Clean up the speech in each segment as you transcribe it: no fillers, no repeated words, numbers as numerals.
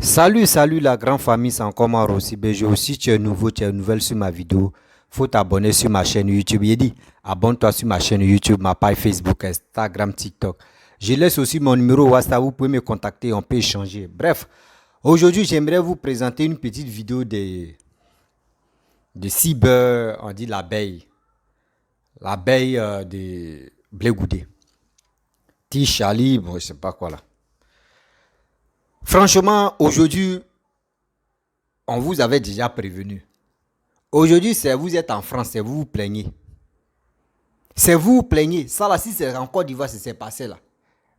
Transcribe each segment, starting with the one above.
Salut la grande famille, c'est encore moi Rossi Bejo. Si tu es nouveau, tu es nouvelle sur ma vidéo, faut t'abonner sur ma chaîne YouTube. Il dit, abonne-toi sur ma chaîne YouTube, ma page Facebook, Instagram, TikTok. Je laisse aussi mon numéro WhatsApp, vous pouvez me contacter, on peut échanger. Bref, aujourd'hui j'aimerais vous présenter une petite vidéo de cyber, on dit l'abeille de blé goudé. Charlie, bon, je sais pas quoi là. Franchement, aujourd'hui, on vous avait déjà prévenu. Aujourd'hui, c'est vous êtes en France, c'est vous vous plaignez. C'est vous vous plaignez. Ça là, si c'est en Côte d'Ivoire, c'est passé là.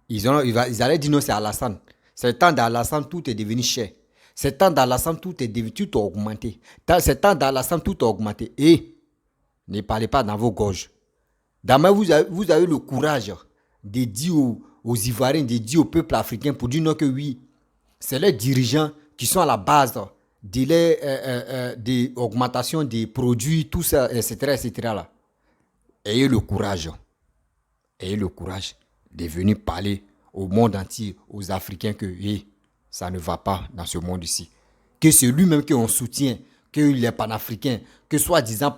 Ils allaient dire non, c'est Alassane. C'est le temps d'Alassane, tout est devenu cher. C'est le temps d'Alassane, tout est devenu, tout a augmenté. C'est le temps d'Alassane, tout a augmenté. Et ne parlez pas dans vos gorges. Demain, vous avez le courage de dire aux Ivoiriens, de dire au peuple africain pour dire non que oui, c'est les dirigeants qui sont à la base de l'augmentation des produits, tout ça, etc., etc. Là. Ayez le courage. Ayez le courage de venir parler au monde entier, aux Africains, que hey, ça ne va pas dans ce monde ici. Que c'est lui-même qu'on soutient, qu'il est panafricain, que soi-disant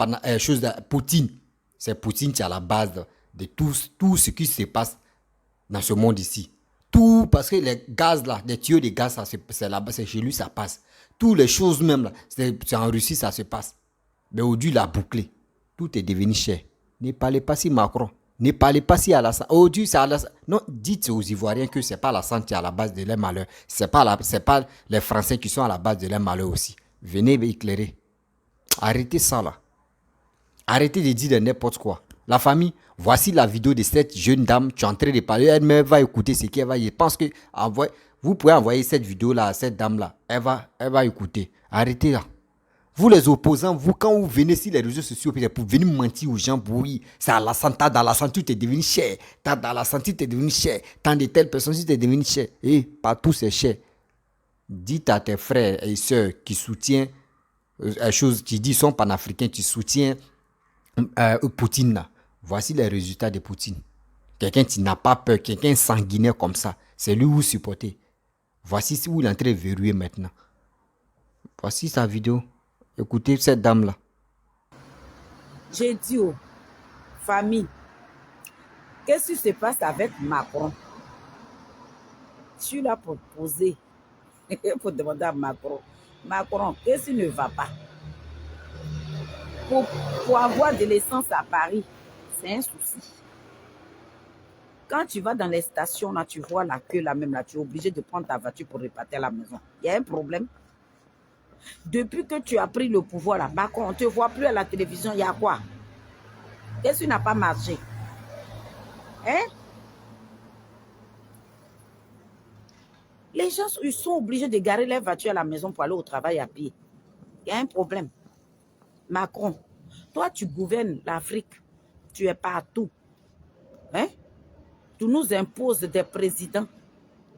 Poutine. C'est Poutine qui est à la base de tout ce qui se passe dans ce monde ici. Tout, parce que les gaz là, les tuyaux de gaz, c'est là-bas, c'est chez lui, ça passe. Toutes les choses même là, c'est en Russie, ça se passe. Mais aujourd'hui, il a bouclé. Tout est devenu cher. Ne parlez pas si Macron. Ne parlez pas si Alassane. Aujourd'hui, c'est Alassane. Non, dites aux Ivoiriens que ce n'est pas Alassane qui est à la base de leur malheur. Ce n'est pas les Français qui sont à la base de leur malheur aussi. Venez éclairer. Arrêtez ça là. Arrêtez de dire n'importe quoi. La famille, voici la vidéo de cette jeune dame. Tu es en train de parler. Elle va écouter ce qu'elle va. Je pense que vous pouvez envoyer cette vidéo là à cette dame là. Elle va écouter. Arrêtez là. Vous les opposants, vous quand vous venez sur les réseaux sociaux pour venir mentir aux gens, oui, c'est à la santé, dans la santé, tu es devenu cher. Dans la santé, tu es devenu cher. Tant de telles personnes, tu es devenu cher. Et partout, c'est cher. Dites à tes frères et sœurs qui soutiennent choses, qui disent sont panafricains, qui soutiennent Poutine là. Voici les résultats de Poutine. Quelqu'un qui n'a pas peur, quelqu'un sanguinaire comme ça, c'est lui vous supportez. Voici où il est en train de verrouiller maintenant. Voici sa vidéo. Écoutez cette dame-là. J'ai dit aux familles, qu'est-ce qui se passe avec Macron? Je suis là pour poser, pour demander à Macron, Macron, qu'est-ce qui ne va pas? Pour avoir de l'essence à Paris, c'est un souci. Quand tu vas dans les stations, là, tu vois la queue là même, là, tu es obligé de prendre ta voiture pour repartir à la maison. Il y a un problème. Depuis que tu as pris le pouvoir là, Macron, on ne te voit plus à la télévision, il y a quoi? Qu'est-ce qui n'a pas marché? Hein? Les gens ils sont obligés de garer leur voiture à la maison pour aller au travail à pied. Il y a un problème. Macron, toi tu gouvernes l'Afrique, tu es partout. Hein? Tu nous imposes des présidents.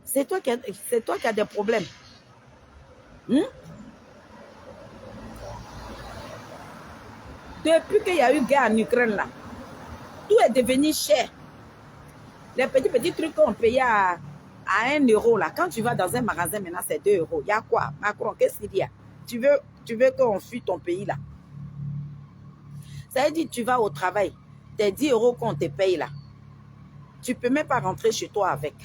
C'est toi qui as des problèmes. Depuis qu'il y a eu guerre en Ukraine, là, tout est devenu cher. Les petits trucs qu'on payait à 1 euro, là, quand tu vas dans un magasin, maintenant, c'est 2 euros. Il y a quoi? Macron, qu'est-ce qu'il y a? Tu veux qu'on fuit ton pays, là? Ça veut dire que tu vas au travail, tes 10 euros qu'on te paye, là. Tu ne peux même pas rentrer chez toi avec.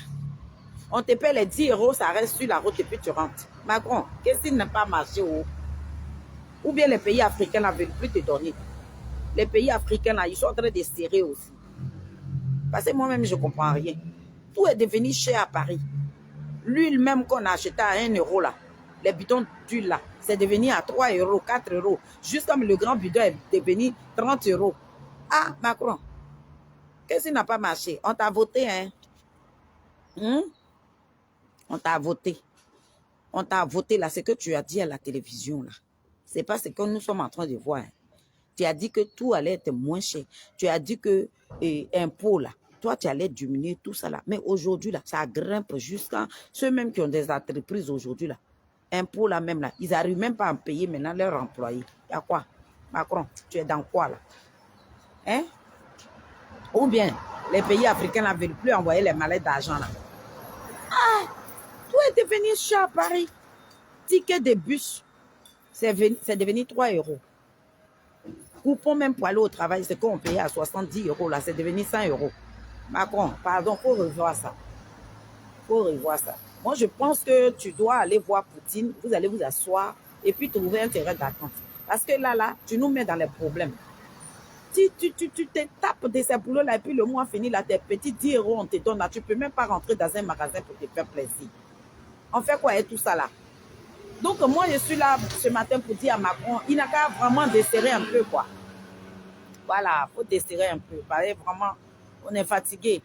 On te paye les 10 euros, ça reste sur la route et puis tu rentres. Macron, qu'est-ce qui n'a pas marché? Ou bien les pays africains ne veulent plus te donner. Les pays africains, là, ils sont en train de serrer aussi. Parce que moi-même, je ne comprends rien. Tout est devenu cher à Paris. L'huile même qu'on a acheté à 1 euro, là, les bidons d'huile, là, c'est devenu à 3 euros, 4 euros. Juste comme le grand bidon est devenu 30 euros. Ah, Macron, qu'est-ce qui n'a pas marché? On t'a voté, hein? On t'a voté. On t'a voté, là, ce que tu as dit à la télévision, là. Ce n'est pas ce que nous sommes en train de voir. Hein. Tu as dit que tout allait être moins cher. Tu as dit que impôts, là, toi, tu allais diminuer tout ça, là. Mais aujourd'hui, là, ça grimpe jusqu'à ceux même qui ont des entreprises aujourd'hui, là. Impôts, là, même, là, ils n'arrivent même pas à payer maintenant leurs employés. Il y a quoi? Macron, tu es dans quoi, là? Hein? Ou bien, les pays africains ne veulent plus envoyer les mallettes d'argent, là. Ah! Tout est devenu cher à Paris. Ticket de bus, c'est devenu 3 euros. Coupon même pour aller au travail, c'est qu'on payait à 70 euros, là, c'est devenu 100 euros. Macron, pardon, il faut revoir ça. Faut revoir ça. Moi, je pense que tu dois aller voir Poutine, vous allez vous asseoir et puis trouver un terrain d'attente. Parce que là, tu nous mets dans les problèmes. Si tu te tapes de ces boulots-là et puis le mois fini, là, tes petits 10 euros, on te donne là, tu ne peux même pas rentrer dans un magasin pour te faire plaisir. On fait quoi avec tout ça là? Donc, moi, je suis là ce matin pour dire à Macron, il n'a qu'à vraiment desserrer un peu, quoi. Voilà, il faut desserrer un peu. Vraiment, on est fatigué.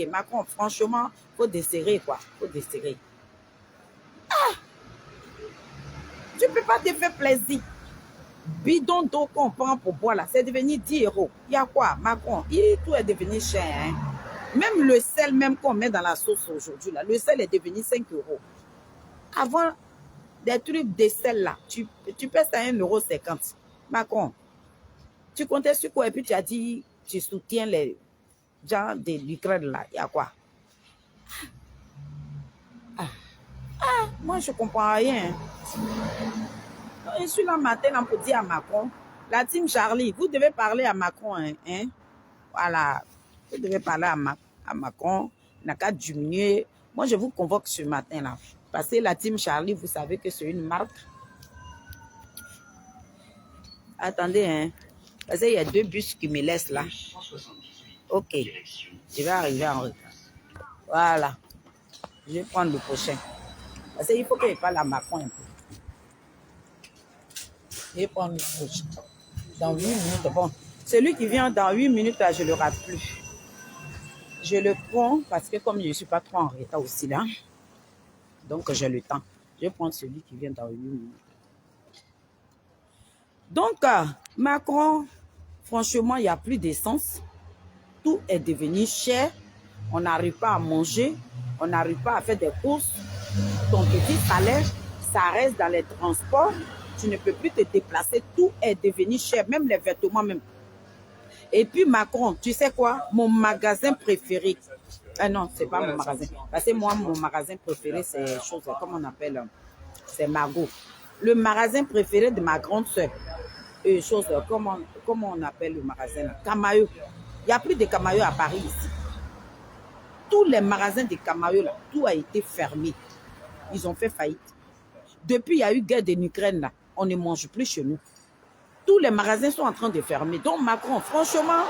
Macron, franchement, il faut desserrer, quoi. Il faut desserrer. Ah! Tu ne peux pas te faire plaisir. Bidon d'eau qu'on prend pour boire, là, c'est devenu 10 euros. Il y a quoi, Macron? Tout est devenu cher, hein? Même le sel même qu'on met dans la sauce aujourd'hui, là, le sel est devenu 5 euros. Avant, des trucs de sel, là, tu pèses à 1,50 €. Macron, tu comptais sur quoi? Et puis tu as dit, tu soutiens les gens de l'Ukraine, là. Il y a quoi? Moi, je ne comprends rien. Je suis là matin pour dire à Macron, la team Charlie, vous devez parler à Macron. Hein? Voilà, vous devez parler à Macron. Il n'a qu'à diminuer. Moi, je vous convoque ce matin-là. Parce que la team Charlie, vous savez que c'est une marque. Attendez, hein. Parce qu'il y a 2 bus qui me laissent là. Ok. Je vais arriver en retard. Voilà. Je vais prendre le prochain. Parce qu'il faut que je parle à Macron un peu. Je vais prendre le prochain. Dans 8 minutes. Bon, celui qui vient dans 8 minutes, là, je ne le rate plus. Je le prends parce que comme je ne suis pas trop en retard aussi là, donc j'ai le temps. Je vais prendre celui qui vient dans 8 minutes. Donc, Macron, franchement, il n'y a plus d'essence. Tout est devenu cher. On n'arrive pas à manger. On n'arrive pas à faire des courses. Ton petit salaire, ça reste dans les transports. Tu ne peux plus te déplacer. Tout est devenu cher, même les vêtements même. Et puis Macron, tu sais quoi? Mon magasin préféré. Ah non, c'est pas mon magasin. Parce que moi, mon magasin préféré, c'est chose, comment on appelle? C'est Margot. Le magasin préféré de ma grande soeur. Comment on appelle le magasin là? Camaïeu. Il n'y a plus de Camaïeu à Paris ici. Tous les magasins de Camaïeu là, tout a été fermé. Ils ont fait faillite. Depuis, il y a eu guerre en Ukraine là. On ne mange plus chez nous. Tous les magasins sont en train de fermer. Donc Macron, franchement,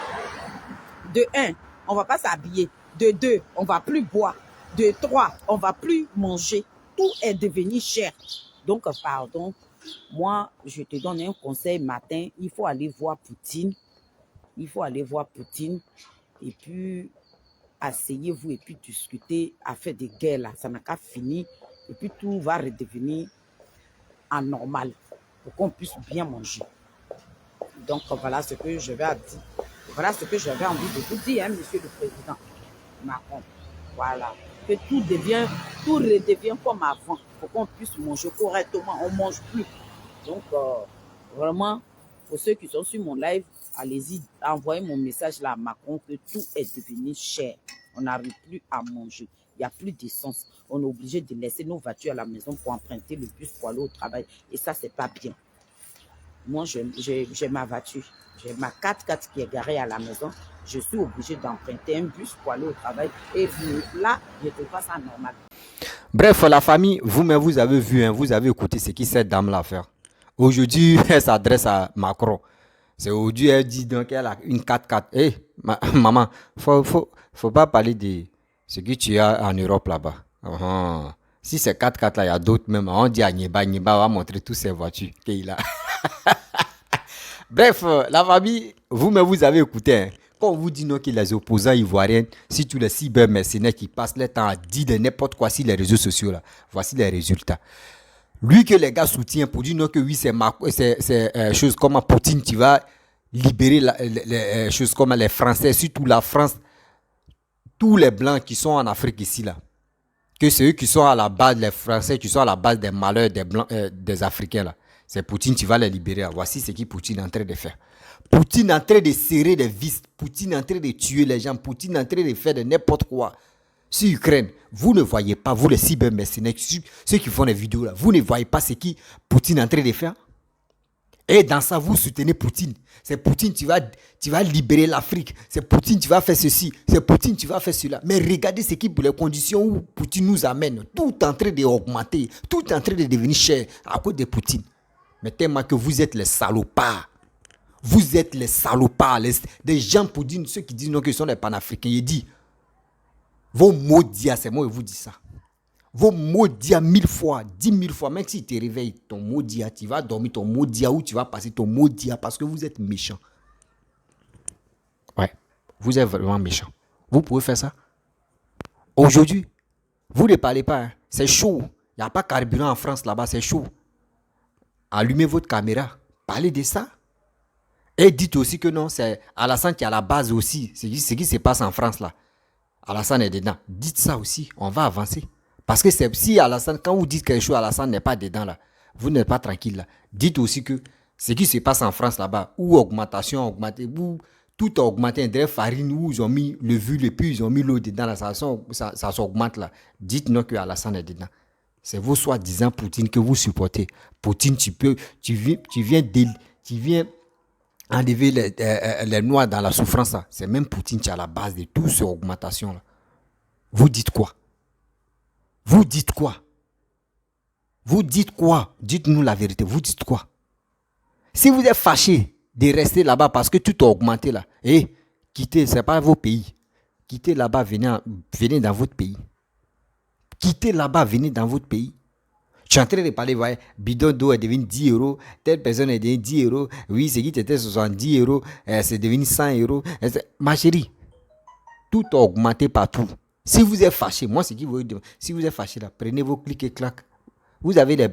de 1, on ne va pas s'habiller. De 2, on ne va plus boire. De 3, on ne va plus manger. Tout est devenu cher. Donc, pardon, moi, je te donne un conseil matin. Il faut aller voir Poutine. Il faut aller voir Poutine. Et puis, asseyez-vous et puis discuter, à faire des guerres là. Ça n'a qu'à finir. Et puis, tout va redevenir en normal pour qu'on puisse bien manger. Donc, voilà ce que je vais dire. Voilà ce que j'avais envie de vous dire, hein, monsieur le président Macron. Voilà. Que tout redevient comme avant, pour qu'on puisse manger correctement. On ne mange plus. Donc, vraiment, pour ceux qui sont sur mon live, allez-y, envoyez mon message là à Macron que tout est devenu cher. On n'arrive plus à manger. Il n'y a plus d'essence. On est obligé de laisser nos voitures à la maison pour emprunter le bus pour aller au travail. Et ça, c'est pas bien. Moi, j'ai ma voiture. J'ai ma 4x4 qui est garée à la maison. Je suis obligé d'emprunter un bus pour aller au travail. Et là, je ne trouve pas ça normal. Bref, la famille, vous-même, vous avez vu, hein, vous avez écouté ce que cette dame-là fait. Aujourd'hui, elle s'adresse à Macron. C'est aujourd'hui, elle dit donc qu'elle a une 4x4. Hé, maman, faut pas parler de ce que tu as en Europe là-bas. Si c'est 4x4 là, il y a d'autres même. On dit à Niba va montrer toutes ses voitures qu'il a. Bref, la famille, vous-même, vous avez écouté. Hein. Quand on vous dit non que les opposants ivoiriens, si tous les cybermercenaires qui passent leur temps à dire de n'importe quoi sur les réseaux sociaux, là, voici les résultats. Lui que les gars soutiennent pour dire non que oui, c'est choses comme Poutine qui va libérer les choses comme les Français, surtout la France, tous les Blancs qui sont en Afrique ici, là. Que c'est eux qui sont à la base, les Français qui sont à la base des malheurs des Blancs, des Africains, là. C'est Poutine qui va les libérer. Voici ce que Poutine est en train de faire. Poutine est en train de serrer les vis. Poutine est en train de tuer les gens. Poutine est en train de faire de n'importe quoi. Sur Ukraine, vous ne voyez pas, vous les cybermercenaires, ceux qui font les vidéos là, vous ne voyez pas ce qui Poutine est en train de faire. Et dans ça, vous soutenez Poutine. C'est Poutine, tu vas libérer l'Afrique. C'est Poutine, tu vas faire ceci. C'est Poutine, tu vas faire cela. Mais regardez ce qui, les conditions où Poutine nous amène. Tout est en train d'augmenter. Tout est en train de devenir cher à cause de Poutine. Mais tellement que vous êtes les salopards. Vous êtes les salopards. Des gens pour dire, ceux qui disent non, qu'ils sont les panafricains. Il dit, vos maudits, c'est moi qui vous dis ça. Vos maudits 1000 fois, 10 000 fois, même si tu te réveilles, ton maudit, tu vas dormir ton maudit ou tu vas passer ton maudit parce que vous êtes méchant. Ouais, vous êtes vraiment méchant. Vous pouvez faire ça. Aujourd'hui, vous ne parlez pas, hein. C'est chaud. Il n'y a pas de carburant en France là-bas, c'est chaud. Allumez votre caméra, parlez de ça. Et dites aussi que non, c'est Alassane qui est à la base aussi. C'est ce qui se passe en France là. Alassane est dedans. Dites ça aussi, on va avancer. Parce que si Alassane, quand vous dites quelque chose, Alassane n'est pas dedans là, vous n'êtes pas tranquille là. Dites aussi que ce qui se passe en France là-bas, où augmentation, où tout a augmenté, des farine, où ils ont mis le vu, le puis ils ont mis l'eau dedans là, ça s'augmente là. Dites non que Alassane est dedans. C'est vos soi-disant Poutine que vous supportez. Poutine, tu viens enlever les Noirs dans la souffrance là. C'est même Poutine qui est à la base de toute cette augmentation là. Vous dites quoi? Vous dites quoi? Vous dites quoi? Dites-nous la vérité. Vous dites quoi? Si vous êtes fâché de rester là-bas parce que tout a augmenté là, quittez, ce n'est pas vos pays. Quittez là-bas, venez dans votre pays. Quittez là-bas, venez dans votre pays. Je suis en train de parler, vous voyez, bidon d'eau est devenu 10 euros, telle personne est devenue 10 euros, oui, c'est qui était 70 euros, c'est devenu 100 euros. Ma chérie, tout a augmenté partout. Si vous êtes fâché, moi, c'est qui vous dire, si vous êtes fâché là, prenez vos clics et clac. Vous avez les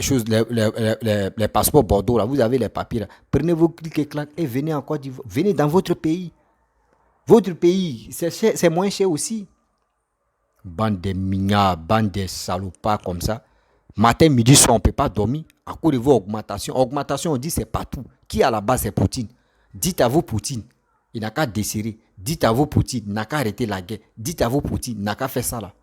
choses, les passeports Bordeaux là, vous avez les papiers là. Prenez vos clics et clac et venez en Côte d'Ivoire. Venez dans votre pays. Votre pays, c'est moins cher aussi. Bande de mignards, bande de salopards comme ça. Matin, midi, soir, on ne peut pas dormir. À cause de vos augmentations. Augmentation, on dit c'est partout. Qui à la base, c'est Poutine. Dites à vos Poutine, il n'a qu'à desserrer. Dites à vos Poutine, il n'a qu'à arrêter la guerre. Dites à vos Poutine, il n'a qu'à faire ça là.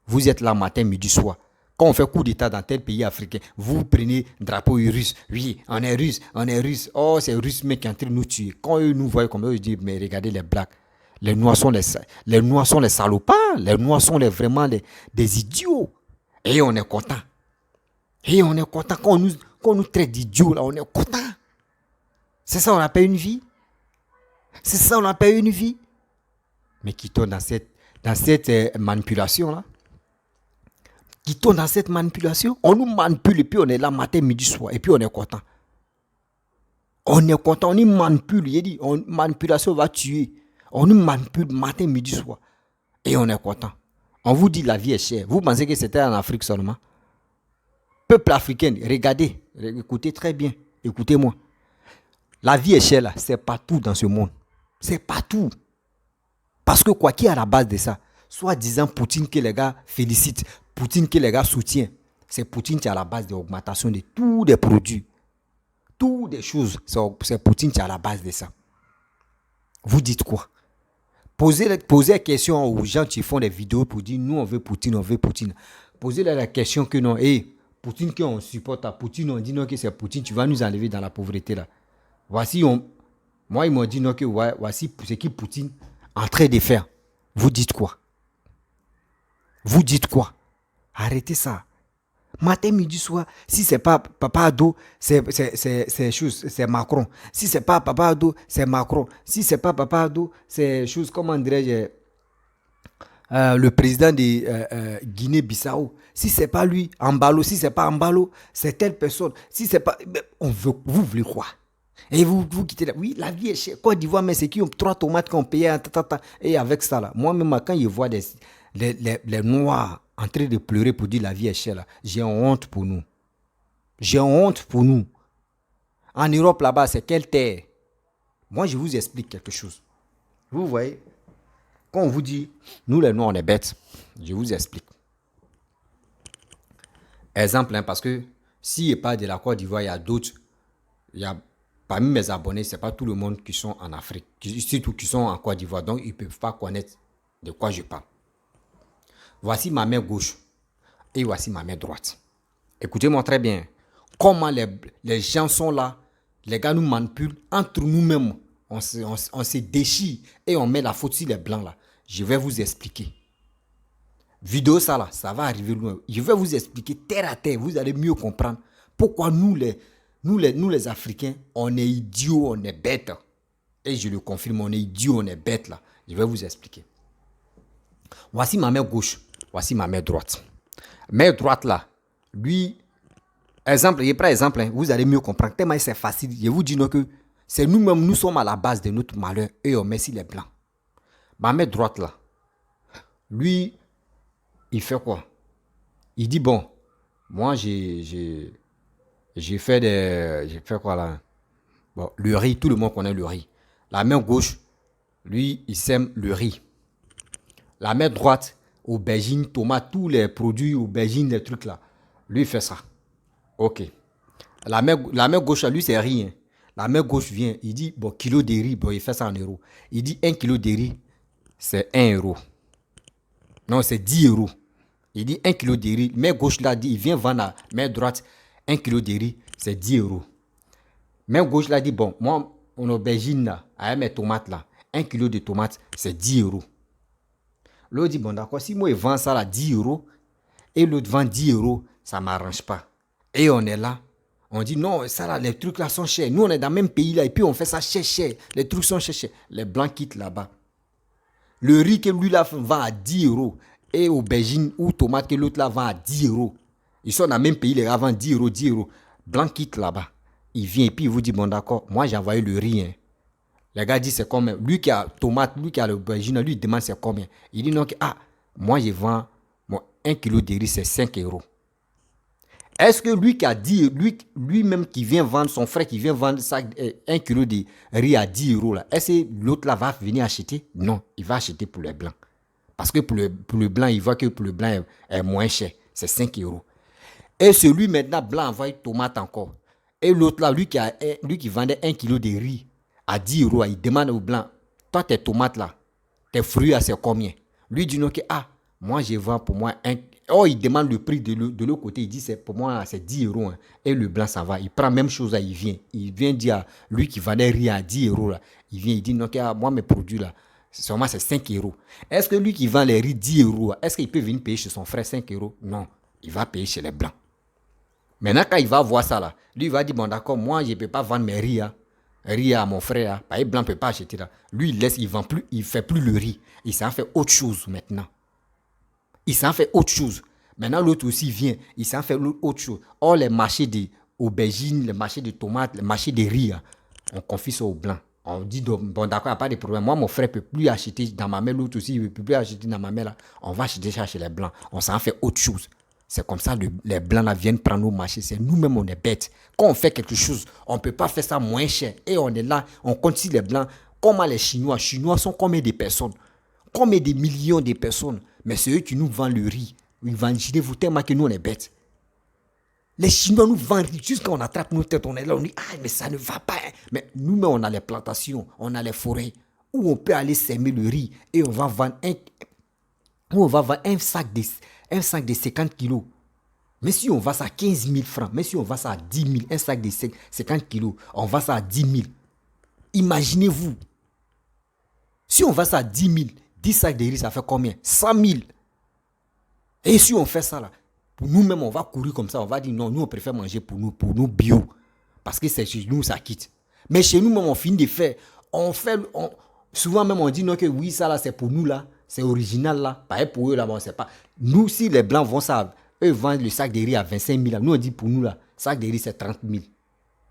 Vous êtes là matin, midi, soir. Quand on fait coup d'état dans tel pays africain, vous prenez drapeau russe. Oui, on est russe, on est russe. Oh, c'est russe, mec, qui est en train de nous tuer. Quand eux nous voient comme eux, ils disent, mais regardez les blacks. Les Noirs sont les salopards. Les Noirs sont des idiots. Et on est content. Et on est content. Quand on nous traite d'idiots, là, on est content. C'est ça, on appelle une vie. C'est ça, on appelle une vie. Mais quittons dans cette manipulation-là. Quittons dans cette manipulation. On nous manipule et puis on est là matin, midi, soir. Et puis on est content. On est content, on nous manipule. Il dit, manipulation va tuer. On nous manipule matin, midi, soir. Et on est content. On vous dit la vie est chère. Vous pensez que c'était en Afrique seulement? Peuple africain, regardez, écoutez très bien. Écoutez-moi. La vie est chère là, c'est partout dans ce monde. C'est partout. Parce que quoi qui est à la base de ça, soit disant Poutine que les gars félicitent, Poutine que les gars soutiennent, c'est Poutine qui est à la base de l'augmentation de tous les produits. Toutes les choses, c'est Poutine qui est à la base de ça. Vous dites quoi? Posez la question aux gens qui font des vidéos pour dire nous on veut Poutine, on veut Poutine. Posez-leur la question que non, Poutine qu'on supporte à Poutine, on dit non que c'est Poutine, tu vas nous enlever dans la pauvreté là. Voici, moi ils m'ont dit non que voici ce qui Poutine est en train de faire. Vous dites quoi? Vous dites quoi? Arrêtez ça. Matin, midi, soir, si c'est pas Papa Ado, c'est Macron. Si c'est pas Papa Ado, c'est Macron. Si c'est pas Papa Ado, c'est chose, comment dirais-je, le président de Guinée-Bissau. Si c'est pas lui, Ambalo, si c'est pas Ambalo, c'est telle personne. Si c'est pas, vous voulez quoi? Et vous quittez là. Oui, la vie est chère. Côte d'Ivoire, mais c'est qui ont 3 tomates qu'on payait, et avec ça là. Moi-même, quand je vois les Noirs en train de pleurer pour dire la vie est chère là, j'ai honte pour nous. J'ai honte pour nous. En Europe là-bas, c'est quelle terre? Moi, je vous explique quelque chose. Vous voyez, quand on vous dit, nous les Noirs, on est bêtes, je vous explique. Exemple, parce que s'il n'y a pas de la Côte d'Ivoire, il y a d'autres, parmi mes abonnés, ce n'est pas tout le monde qui sont en Afrique, surtout qui sont en Côte d'Ivoire, donc ils ne peuvent pas connaître de quoi je parle. Voici ma main gauche et voici ma main droite. Écoutez-moi très bien. Comment les gens sont là, les gars nous manipulent entre nous-mêmes. On se déchire et on met la faute sur les blancs là. Je vais vous expliquer. Vidéo ça là, ça va arriver loin. Je vais vous expliquer terre à terre. Vous allez mieux comprendre pourquoi nous les Africains, on est idiots, on est bêtes. Et je le confirme, on est idiots, on est bêtes là. Je vais vous expliquer. Voici ma main gauche, voici ma main droite. Main droite là, lui, exemple, je prends exemple, hein, vous allez mieux comprendre. Tellement c'est facile. Je vous dis non, que c'est nous-mêmes, nous sommes à la base de notre malheur et on met sur les blancs. Ma main droite là, lui, il fait quoi? Il dit bon, moi j'ai fait quoi là? Bon, le riz, tout le monde connaît le riz. La main gauche, lui, il sème le riz. La main droite, aubergine, tomate, tous les produits, aubergine, les trucs là. Lui, il fait ça. Ok. La main gauche, lui, c'est rien. La main gauche vient, il dit, bon, kilo de riz, bon, il fait ça en euros. Il dit, 1 kilo de riz, c'est 1 euro. Non, c'est 10 euros. Il dit 1 kilo de riz. Main gauche là, dit, il vient vendre à main droite, 1 kilo de riz, c'est 10 euros. Main gauche là, dit, bon, moi, mon aubergine là, avec mes tomates là, 1 kilo de tomates, c'est 10 euros. L'autre dit, bon, d'accord, si moi, je vends ça là, 10 euros, et l'autre vend 10 euros, ça ne m'arrange pas. Et on est là, on dit, non, ça là, les trucs là sont chers. Nous, on est dans le même pays là, et puis on fait ça cher. Les trucs sont chers. Les blancs quittent là-bas. Le riz que lui là vend à 10 euros, et aubergine ou tomate que l'autre là vend à 10 euros. Ils sont dans le même pays, les gars vendent 10 euros, 10 euros. Blanc quitte là-bas. Il vient et puis il vous dit, bon d'accord, moi j'ai envoyé le riz. Hein. Les gars disent c'est combien. Lui qui a tomate, lui qui a l'aubergine, lui il demande c'est combien. Il dit non, moi je vends 1 kilo de riz, c'est 5 euros. Est-ce que lui qui a dit, lui-même qui vient vendre, son frère qui vient vendre 1 kilo de riz à 10 euros, là, est-ce que l'autre là va venir acheter? Non, il va acheter pour les blancs. Parce que pour le blanc, il voit que pour le blanc est moins cher, c'est 5 euros. Et celui maintenant, blanc, envoie tomate encore. Et l'autre là, lui qui vendait 1 kilo de riz à 10 euros, il demande au blanc, toi tes tomates là, tes fruits là, c'est combien? Lui dit non, moi je vends pour moi 1. Oh, il demande le prix de l'autre côté, il dit c'est pour moi c'est 10 euros. Hein. Et le blanc ça va, il prend la même chose là, il vient dire à lui qui vendait riz à 10 euros là, il dit non, moi mes produits là, seulement c'est 5 euros. Est-ce que lui qui vend les riz 10 euros, est-ce qu'il peut venir payer chez son frère 5 euros? Non, il va payer chez les blancs. Maintenant, quand il va voir ça là, lui il va dire bon d'accord, moi je ne peux pas vendre mes riz à mon frère, parce que blanc ne peut pas acheter là. Lui il laisse, il vend plus, il fait plus le riz, il s'en fait autre chose maintenant. Il s'en fait autre chose. Maintenant l'autre aussi vient, il s'en fait autre chose. Or les marchés d'aubergines, les marchés de tomates, les marchés de riz, on confie ça aux blancs. On dit bon d'accord, il n'y a pas de problème. Moi mon frère ne peut plus acheter dans ma main, l'autre aussi il ne peut plus acheter dans ma main là. On va acheter ça chez les blancs. On s'en fait autre chose. C'est comme ça les blancs là viennent prendre nos marchés. C'est nous-mêmes, on est bêtes. Quand on fait quelque chose, on ne peut pas faire ça moins cher. Et on est là, on continue les blancs. Comment les Chinois sont combien de personnes? Combien de millions de personnes? Mais c'est eux qui nous vendent le riz. Imaginez-vous tellement que nous, on est bêtes. Les Chinois nous vendent jusqu'à on attrape nos têtes. On est là, on dit, mais ça ne va pas. Hein. Mais nous-mêmes, on a les plantations, on a les forêts où on peut aller s'aimer le riz. Et on va vendre un sac de 50 kilos. Mais si on vend ça à 15 000 francs, mais si on vend ça à 10 000, un sac de 50 kilos, on vend ça à 10 000. Imaginez-vous. Si on vend ça à 10 000, 10 sacs de riz, ça fait combien? 100 000. Et si on fait ça là, pour nous-mêmes, on va courir comme ça, on va dire non, nous on préfère manger pour nous bio. Parce que c'est chez nous, ça quitte. Mais chez nous-mêmes, on finit de faire. Souvent même, on dit non, que oui, ça là, c'est pour nous là, c'est original là. Pareil pour eux là, on ne sait pas. Nous, si les blancs vont ça, eux vendent le sac de riz à 25 000. Nous, on dit pour nous là, sac de riz c'est 30 000.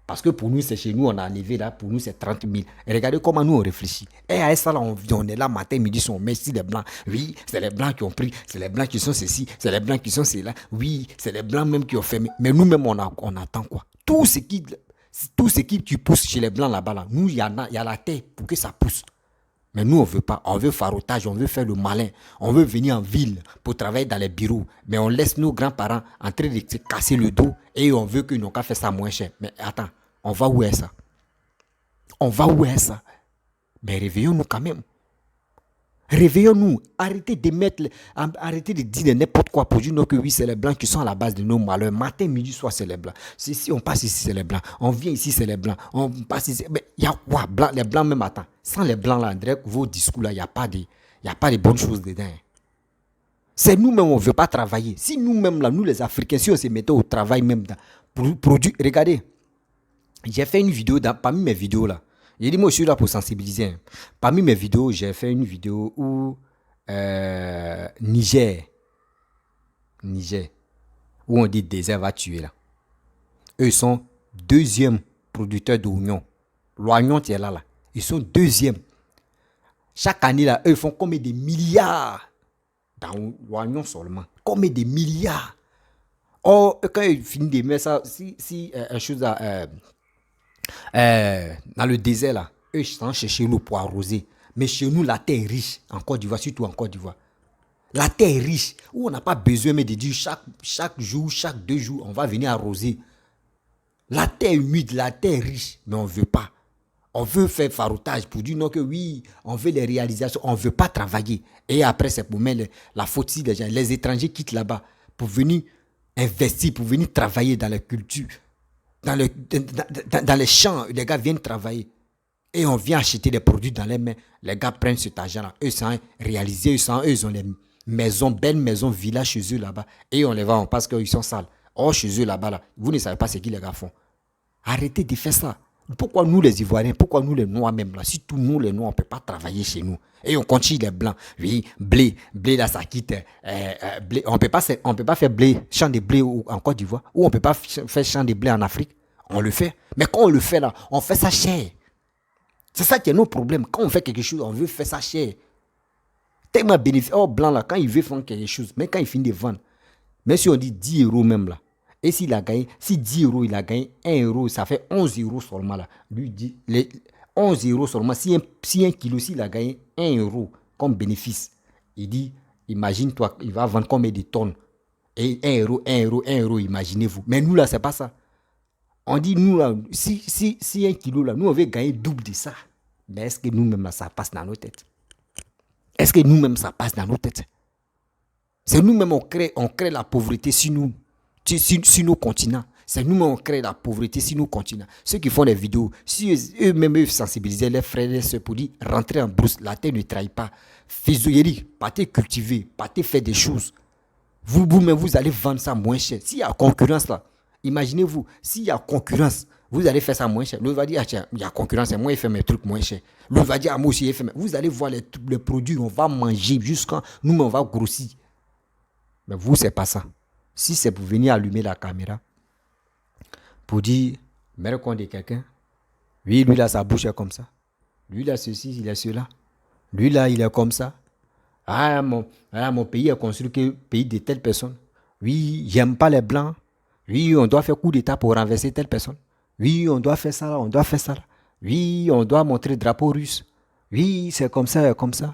Parce que pour nous, c'est chez nous, on a enlevé là, pour nous, c'est 30 000. Et regardez comment nous, on réfléchit. Et à ça, là, on est là matin, midi, on met ici les blancs. Oui, c'est les blancs qui ont pris, c'est les blancs qui sont ceci, c'est les blancs qui sont cela. Oui, c'est les blancs même qui ont fait. Mais nous-mêmes, on attend quoi? Tout ce qui tu pousses chez les blancs là-bas, là, nous, il y a la terre pour que ça pousse. Mais nous, on ne veut pas. On veut farotage, on veut faire le malin. On veut venir en ville pour travailler dans les bureaux. Mais on laisse nos grands-parents en train de se casser le dos et on veut qu'ils n'ont qu'à faire ça moins cher. Mais attends, on va où est ça? On va où est ça? Mais réveillons-nous quand même. Réveillons-nous. Arrêtez de arrêtez de dire n'importe quoi pour dire non que oui, c'est les Blancs qui sont à la base de nos malheurs. Matin, midi, soir, c'est les Blancs. Si on passe ici, c'est les Blancs. On vient ici, c'est les Blancs. On passe ici. Mais il y a quoi? Les Blancs même attends. Sans les Blancs là, André, vos discours là, il n'y a pas de bonnes choses dedans. C'est nous-mêmes, on ne veut pas travailler. Si nous-mêmes, là, nous les Africains, si on se mettait au travail même pour produire. Regardez, j'ai fait une vidéo, parmi mes vidéos là, j'ai dit, moi je suis là pour sensibiliser. Hein. Parmi mes vidéos, j'ai fait une vidéo où Niger, où on dit désert va tuer là. Eux sont deuxième producteur d'oignons. L'oignon, tu es là. Ils sont deuxième. Chaque année là, eux font combien de milliards dans l'oignon seulement. Combien de milliards. Or, quand ils finissent de mettre ça, si une chose dans le désert là, eux sont chercher l'eau pour arroser. Mais chez nous, la terre est riche, en Côte d'Ivoire, surtout en Côte d'Ivoire. La terre est riche, où on n'a pas besoin mais de dire chaque jour, chaque 2 jours, on va venir arroser. La terre est humide, la terre est riche, mais on ne veut pas. On veut faire faroutage pour dire non que oui, on veut les réalisations, on ne veut pas travailler. Et après, c'est pour mettre la faute si les gens, les étrangers quittent là-bas pour venir investir, pour venir travailler dans la culture, dans les champs, les gars viennent travailler. Et on vient acheter des produits dans les mains. Les gars prennent cet argent-là. Eux, sont réalisés, eux, ils ont les maisons, belles maisons, villas chez eux là-bas. Et on les vend parce qu'ils sont sales. Or, chez eux là-bas, là, vous ne savez pas ce que les gars font. Arrêtez de faire ça. Pourquoi nous les Ivoiriens, pourquoi nous les Noirs même là, si tous nous les Noirs on ne peut pas travailler chez nous et on continue les Blancs, oui, blé là ça quitte, blé, on peut pas faire blé, champ de blé en Côte d'Ivoire, ou on ne peut pas faire champ de blé en Afrique, on le fait, mais quand on le fait là, on fait ça cher, c'est ça qui est nos problèmes, quand on fait quelque chose, on veut faire ça cher, tellement bénéfice, Blanc là, quand il veut faire quelque chose, mais quand il finit de vendre, même si on dit 10 € même là, et s'il a gagné, si 10 €, il a gagné 1 €, ça fait 11 € seulement là. Lui dit, les 11 € seulement, si un kilo, s'il a gagné 1 € comme bénéfice, il dit, imagine-toi, il va vendre combien de tonnes. Et 1 €, 1 €, 1 €, imaginez-vous. Mais nous là, c'est pas ça. On dit, nous là, si 1 kilo là, nous on veut gagner double de ça. Mais est-ce que nous-mêmes là, ça passe dans nos têtes? Est-ce que nous-mêmes, ça passe dans nos têtes? C'est nous-mêmes, on crée la pauvreté sur nous. Sur nos continents. C'est nous-mêmes on crée la pauvreté sur nos continents. Ceux qui font des vidéos, si eux-mêmes sensibilisaient les frères et les sœurs pour dire rentrez en brousse, la terre ne trahit pas. Faisoyerie, partez cultiver, partez faire des choses. Vous-même, vous allez vendre ça moins cher. S'il y a concurrence là, imaginez-vous, s'il y a concurrence, vous allez faire ça moins cher. L'autre va dire, ah, tiens, il y a concurrence, et moi, il fait mes trucs moins cher. L'autre va dire, ah, moi aussi, il fait mes... Vous allez voir les produits, on va manger jusqu'à nous, on va grossir. Mais vous, c'est pas ça. Si c'est pour venir allumer la caméra, pour dire, mettre compte de quelqu'un, oui, lui là, sa bouche est comme ça. Lui là, ceci, il est cela. Lui là, il est comme ça. Mon pays est construit que pays de telle personne. Oui, j'aime pas les blancs. Oui, on doit faire coup d'état pour renverser telle personne. Oui, on doit faire ça là, on doit faire ça là. Oui, on doit montrer le drapeau russe. Oui, c'est comme ça, comme ça.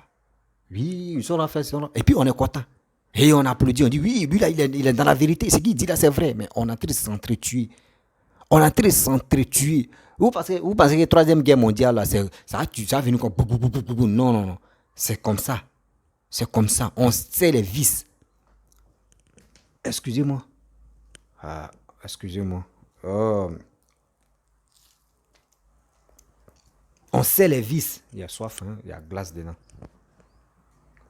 Oui, ils sont là, fait ça là. Et puis on est content. Et on applaudit, on dit, oui, lui là, il est dans la vérité. Ce qu'il dit là, c'est vrai. Mais on est en train de s'entretuer. On est en train de s'entretuer. Vous pensez que la 3e guerre mondiale, là, ça va venir comme... Non, non, non. C'est comme ça. C'est comme ça. On sait les vis. Excusez-moi. Ah, excusez-moi. Oh. On sait les vis. Il y a soif, hein? Il y a glace dedans.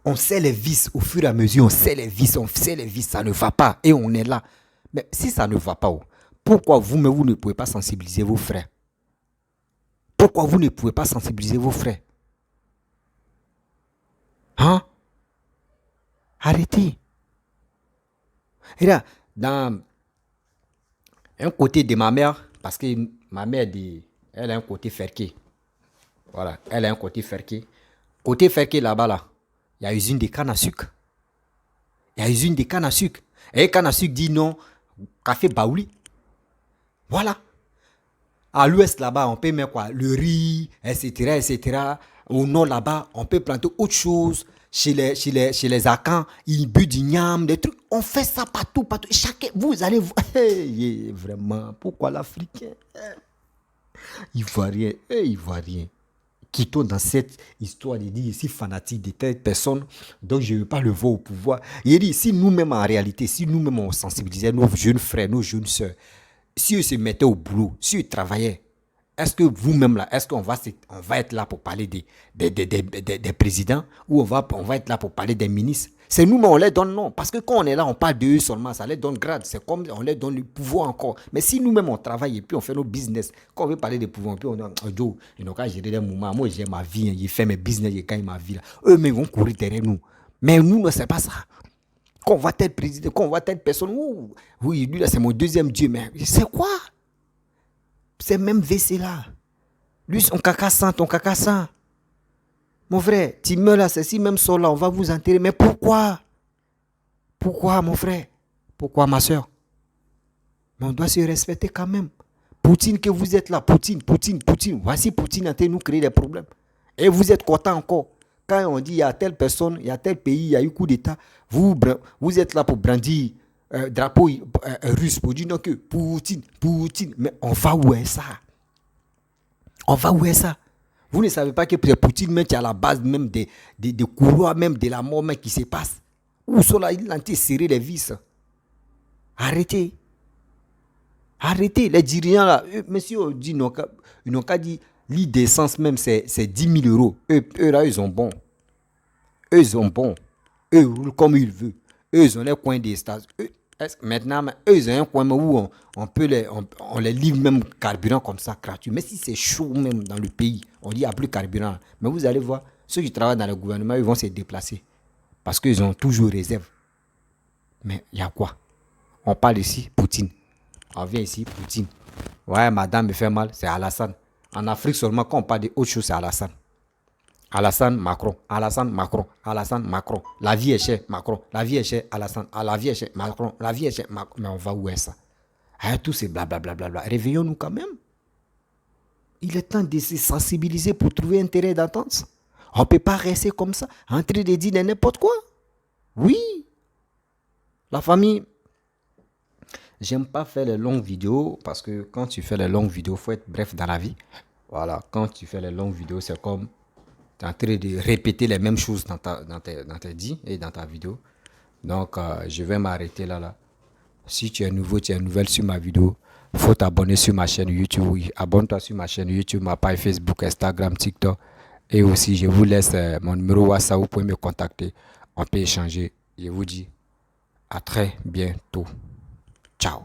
On sait les vis au fur et à mesure, on sait les vis, ça ne va pas et on est là. Mais si ça ne va pas, pourquoi vous-même vous ne pouvez pas sensibiliser vos frères? Pourquoi vous ne pouvez pas sensibiliser vos frères? Hein? Arrêtez. Et là, dans un côté de ma mère, parce que ma mère, elle a un côté ferqué. Voilà, elle a un côté ferqué. Côté ferqué là-bas, là. Il y a usine de canne à sucre. Il y a usine de canne à sucre. Et canne à sucre dit non, café Baouli. Voilà. À l'ouest là-bas, on peut mettre quoi? Le riz, etc., etc. Au nord là-bas, on peut planter autre chose. Chez les Akans, ils butent du niam, des trucs. On fait ça partout, partout. Chacun, vous allez voir. Hey, vraiment, pourquoi l'Africain? Ivoirien, Ivoirien. quittons dans cette histoire de dire si fanatique de telle personne, donc je ne veux pas le voir au pouvoir. Il dit, si nous-mêmes en réalité, si nous-mêmes on sensibilisait nos jeunes frères, nos jeunes sœurs, si eux se mettaient au boulot, si eux travaillaient, est-ce que vous-même là, est-ce qu'on va être là pour parler des présidents ou on va être là pour parler des ministres? C'est nous, mais on les donne non. Parce que quand on est là, on parle d'eux seulement, ça les donne grade. C'est comme on les donne le pouvoir encore. Mais si nous-mêmes on travaille et puis on fait nos business, quand on veut parler des pouvoirs, puis on a Joe, ils n'ont qu'à gérer des moments. Moi, j'ai ma vie, j'ai fait mes business, j'ai gagné ma vie. Là. Eux-mêmes vont courir derrière nous. Mais nous, ne c'est pas ça. Quand on voit tel président, quand on voit telle personne, oui, lui là, c'est mon deuxième Dieu. Mais c'est quoi? C'est même WC là. Lui, son caca sent, ton caca sent. Mon frère, tu meurs là, c'est si même sol là, on va vous enterrer. Mais pourquoi? Pourquoi, mon frère? Pourquoi, ma soeur? Mais on doit se respecter quand même. Poutine, que vous êtes là, Poutine. Voici Poutine en train de nous créer des problèmes. Et vous êtes content encore. Quand on dit il y a telle personne, il y a tel pays, il y a eu coup d'État, vous êtes là pour brandir drapeau russe pour dire non que Poutine. Mais on va où est ça? On va où est ça? Vous ne savez pas que Poutine, même, à la base même des couloirs, même de la mort même, qui se passe. Où sont là, il a serré les vis. Arrêtez. Les dirigeants là, monsieur, ils n'ont qu'à dire, l'idée-essence même, c'est 10 000 euros. Eux là, ils ont bon. Eux, ils ont bon. Eux, ils roulent comme ils veulent. Eux, ils ont les coins des stades. Maintenant, eux, ils ont un coin où on les livre même carburant comme ça, gratuit. Mais si c'est chaud même dans le pays, on dit qu'il n'y a plus carburant. Mais vous allez voir, ceux qui travaillent dans le gouvernement, ils vont se déplacer. Parce qu'ils ont toujours réserve. Mais il y a quoi? On parle ici, Poutine. On vient ici, Poutine. Ouais, madame me fait mal, c'est Alassane. En Afrique seulement, quand on parle d'autre chose, c'est Alassane. Alassane, Macron. La vie est chère, Macron. La vie est chère, Alassane. La vie est chère, Macron. La vie est chère, Macron. Mais on va où est ça? Tout c'est blablabla. Réveillons-nous quand même. Il est temps de se sensibiliser pour trouver un terrain d'entente. On ne peut pas rester comme ça, en train de dire n'importe quoi. Oui. La famille, j'aime pas faire les longues vidéos parce que quand tu fais les longues vidéos, il faut être bref dans la vie. Voilà, quand tu fais les longues vidéos, c'est comme tu es en train de répéter les mêmes choses dans tes dits et dans ta vidéo. Donc, je vais m'arrêter là. Si tu es nouveau, tu es nouvelle sur ma vidéo, il faut t'abonner sur ma chaîne YouTube. Oui, abonne-toi sur ma chaîne YouTube, ma page Facebook, Instagram, TikTok. Et aussi, je vous laisse mon numéro WhatsApp, vous pouvez me contacter. On peut échanger. Je vous dis à très bientôt. Ciao.